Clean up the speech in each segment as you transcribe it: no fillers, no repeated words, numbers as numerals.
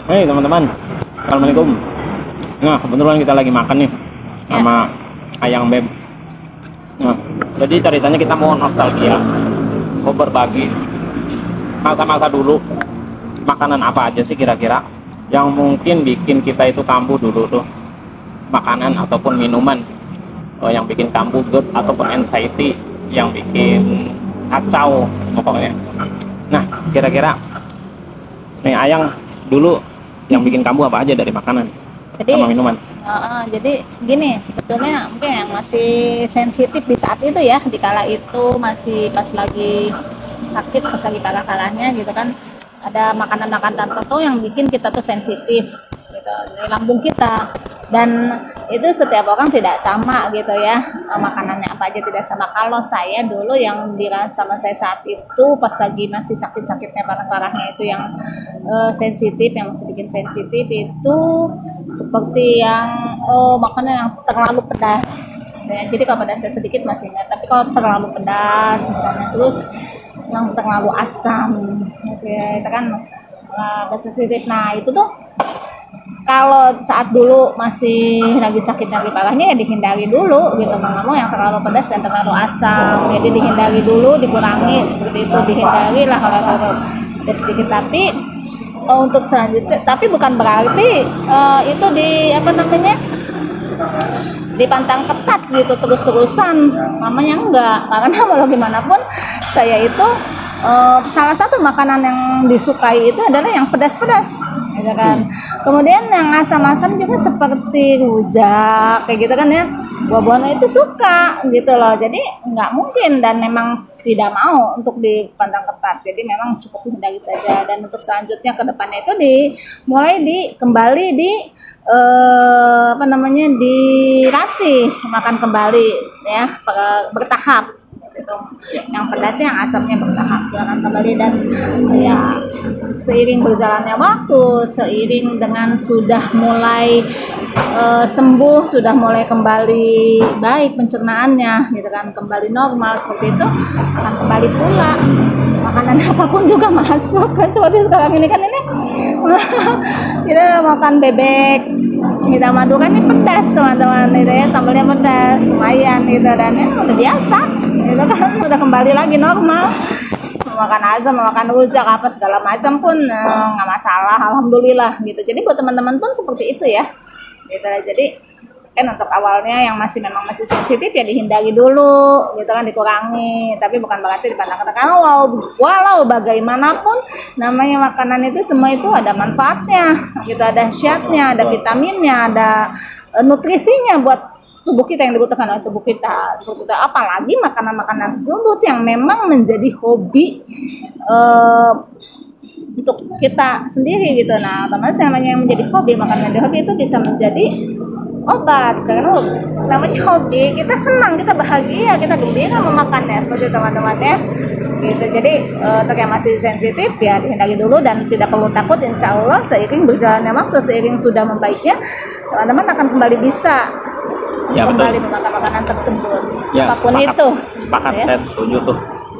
Hei teman-teman, assalamualaikum. Nah kebetulan kita lagi makan nih sama Ayang Beb. Nah, jadi ceritanya kita mau nostalgia, mau berbagi masa-masa dulu. Makanan apa aja sih kira-kira yang mungkin bikin kita itu kambuh dulu tuh? Makanan ataupun minuman yang bikin kambuh good ataupun anxiety yang bikin kacau pokoknya. Nah kira-kira nih Ayang dulu yang bikin kambuh apa aja dari makanan sama minuman? Jadi gini, sebetulnya mungkin yang masih sensitif di saat itu ya, di kala itu masih pas lagi sakit, pas lagi parah-parahnya gitu kan, ada makanan-makanan tertentu yang bikin kita tuh sensitif gitu, di lambung kita. Dan itu setiap orang tidak sama gitu ya, makanannya apa aja tidak sama. Kalau saya dulu yang dirasa sama saya saat itu pas lagi masih sakit-sakitnya parah-parahnya itu yang sensitif, yang masih bikin sensitif itu seperti yang makanan yang terlalu pedas ya. Jadi kalau pedasnya sedikit masih ingat, tapi kalau terlalu pedas misalnya, terus yang terlalu asam gitu ya, itu kan agak sensitif. Nah itu tuh kalau saat dulu masih lagi sakitnya lagi parahnya ya dihindari dulu gitu, mau yang terlalu pedas dan terlalu asam, jadi dihindari dulu, dikurangi seperti itu, dihindari lah kalau pedas sedikit. Tapi untuk selanjutnya, tapi bukan berarti itu dipantang ketat gitu terus-terusan, namanya enggak, karena walau gimana pun saya itu salah satu makanan yang disukai itu adalah yang pedas-pedas gitu kan. Kemudian yang asam-asam juga seperti rujak kayak gitu kan ya, buah-buahan itu suka gitu loh. Jadi nggak mungkin dan memang tidak mau untuk dipandang ketat, jadi memang cukup dihindari saja. Dan untuk selanjutnya ke depannya itu kembali dilatih makan kembali ya, bertahap gitu. Yang pedasnya, yang asamnya bertahap akan kembali. Dan ya seiring berjalannya waktu, seiring dengan sudah mulai sembuh, sudah mulai kembali baik pencernaannya gitu kan, kembali normal seperti itu, akan kembali pula makanan apapun juga masuk kan. Seperti sekarang ini kan, ini kita makan bebek, kita madu kan ini pedas teman-teman gitu ya, sambalnya pedas lumayan gitu, dan ya udah biasa gitu kan, udah kembali lagi normal. Makan asam, makan rujak apa segala macam pun nggak masalah, alhamdulillah gitu. Jadi buat teman-teman pun seperti itu ya gitu. Jadi kan untuk awalnya yang memang masih sensitif ya dihindari dulu gitu kan, dikurangi, tapi bukan berarti dipandang ketat. Karena walau bagaimanapun namanya makanan itu semua itu ada manfaatnya gitu, ada khasiatnya, ada vitaminnya, ada nutrisinya buat tubuh kita yang dibutuhkan oleh tubuh kita seperti itu. Apalagi makanan-makanan tersebut yang memang menjadi hobi untuk kita sendiri gitu. Nah, otomatis namanya yang menjadi hobi, makanan menjadi hobi itu bisa menjadi obat, karena namanya hobi, kita senang, kita bahagia, kita gembira memakannya seperti teman-teman ya gitu. Jadi untuk yang masih sensitif ya dihindari dulu dan tidak perlu takut. Insya Allah seiring berjalannya waktu, seiring sudah membaiknya, teman-teman akan kembali bisa kembali memakan makanan tersebut ya, apapun itu. Sepakat ya? Saya setuju tuh.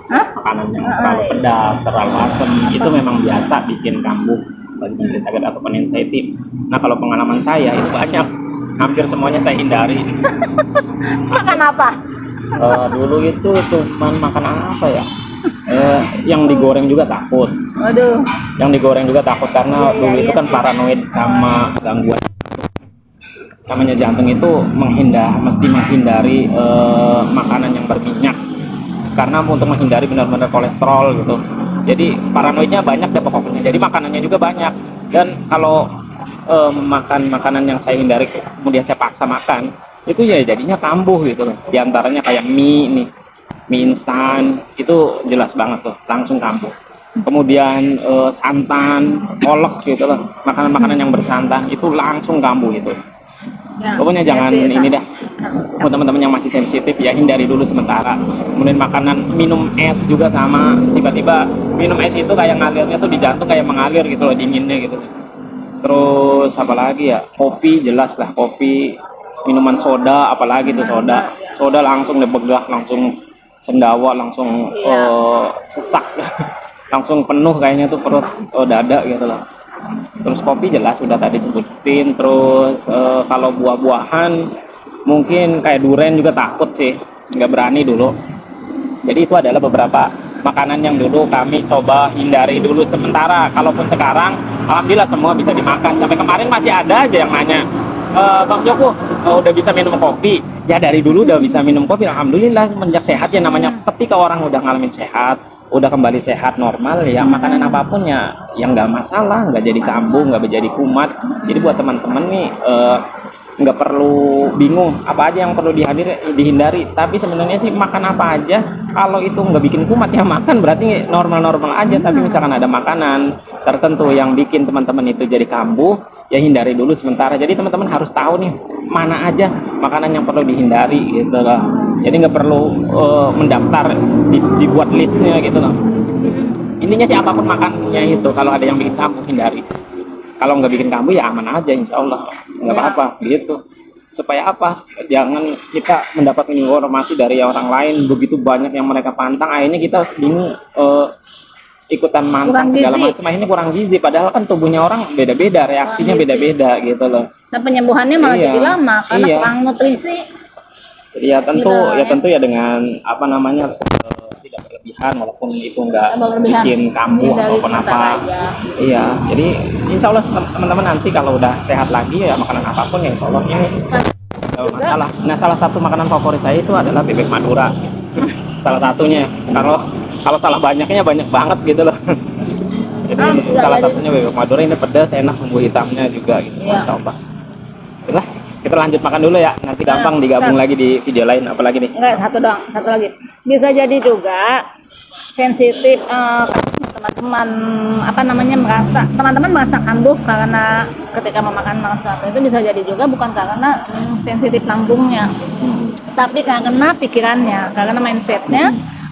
Makanan yang terlalu pedas, terlalu asam itu memang biasa bikin kambuh bagi penderita GERD ataupun anxiety. Nah kalau pengalaman saya itu banyak, hampir semuanya saya hindari. Makan apa? Dulu itu cuman makan apa ya? Yang digoreng juga takut. Waduh. Yang digoreng juga takut karena dulu itu kan paranoid sama gangguan. Namanya jantung itu mesti menghindari makanan yang berminyak, karena untuk menghindari benar-benar kolesterol gitu. Jadi paranoidnya banyak deh pokoknya. Jadi makanannya juga banyak. Dan kalau makan makanan yang saya hindari kemudian saya paksa makan, itu ya jadinya kambuh gitu loh. Di antaranya kayak mie instan itu jelas banget tuh langsung kambuh. Kemudian santan, kolak gitu loh. Makanan-makanan yang bersantan itu langsung kambuh gitu. Ya, pokoknya jangan ini dah. Buat teman-teman yang masih sensitif ya hindari dulu sementara. Kemudian minum es juga sama. Tiba-tiba minum es itu kayak ngalirnya tuh di jantung kayak mengalir gitu loh, dinginnya gitu. Terus apalagi ya, kopi jelas lah, kopi, minuman soda apalagi tuh soda langsung dibegah, langsung sendawa, langsung sesak. langsung penuh kayaknya tuh perut, dada gitu loh. Terus kopi jelas sudah tadi sebutin. Terus kalau buah-buahan mungkin kayak durian juga takut sih, nggak berani dulu. Jadi itu adalah beberapa makanan yang dulu kami coba hindari dulu sementara. Kalaupun sekarang alhamdulillah semua bisa dimakan. Sampai kemarin masih ada aja yang nanya, Bang Joko udah bisa minum kopi? Ya dari dulu udah bisa minum kopi, alhamdulillah. Semenjak sehat ya, namanya ketika orang udah ngalamin sehat, udah kembali sehat normal ya, makanan apapun ya yang nggak masalah, nggak jadi kambuh, nggak jadi kumat. Jadi buat teman-teman nih nggak perlu bingung apa aja yang perlu dihindari. Tapi sebenarnya sih makan apa aja, kalau itu nggak bikin kumat ya makan, berarti normal-normal aja. Tapi misalkan ada makanan tertentu yang bikin teman-teman itu jadi kambuh, ya hindari dulu sementara. Jadi teman-teman harus tahu nih mana aja makanan yang perlu dihindari gitu loh. Jadi nggak perlu mendaftar, dibuat listnya gitu loh. Intinya sih apapun makannya itu, kalau ada yang bikin kambuh hindari. Kalau nggak bikin kambuh ya aman aja, insya Allah nggak apa-apa gitu. Supaya apa? Jangan kita mendapatkan informasi dari orang lain begitu banyak yang mereka pantang, akhirnya kita bingung ikutan mantang segala macam. Akhirnya kurang gizi, padahal kan tubuhnya orang beda-beda, reaksinya beda-beda gitu loh. Dan penyembuhannya malah jadi lama karena kurang nutrisi. Jadi ya tentu ya dengan apa namanya tidak berlebihan, walaupun itu nggak bikin kambuh ataupun apa. Iya, jadi insya Allah teman-teman nanti kalau udah sehat lagi ya makanan apapun ya insya Allah ini nggak masalah. Nah salah satu makanan favorit saya itu adalah bebek Madura. Salah satunya. Kalau salah banyaknya banyak banget gitu loh. Jadi salah satunya bebek Madura, ini pedas, enak, bumbu hitamnya juga gitu. Masya Allah. Itulah, kita lanjut makan dulu ya. Nanti gampang digabung lagi di video lain. Apalagi nih? Enggak, satu doang, satu lagi. Bisa jadi juga sensitif teman-teman teman-teman merasa kambuh karena ketika memakan sesuatu itu, bisa jadi juga bukan karena sensitif lambungnya, tapi karena pikirannya, karena mindsetnya,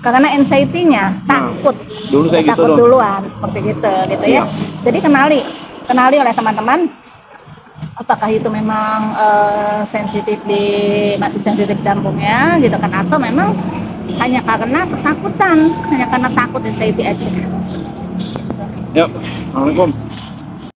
karena anxiety-nya, takut. Dulu saya takut gitu duluan seperti gitu ya. Jadi kenali oleh teman-teman apakah itu memang masih sensitif lambungnya gitu kan, atau memang hanya karena ketakutan, hanya karena takut anxiety aja. Yuk, Assalamualaikum.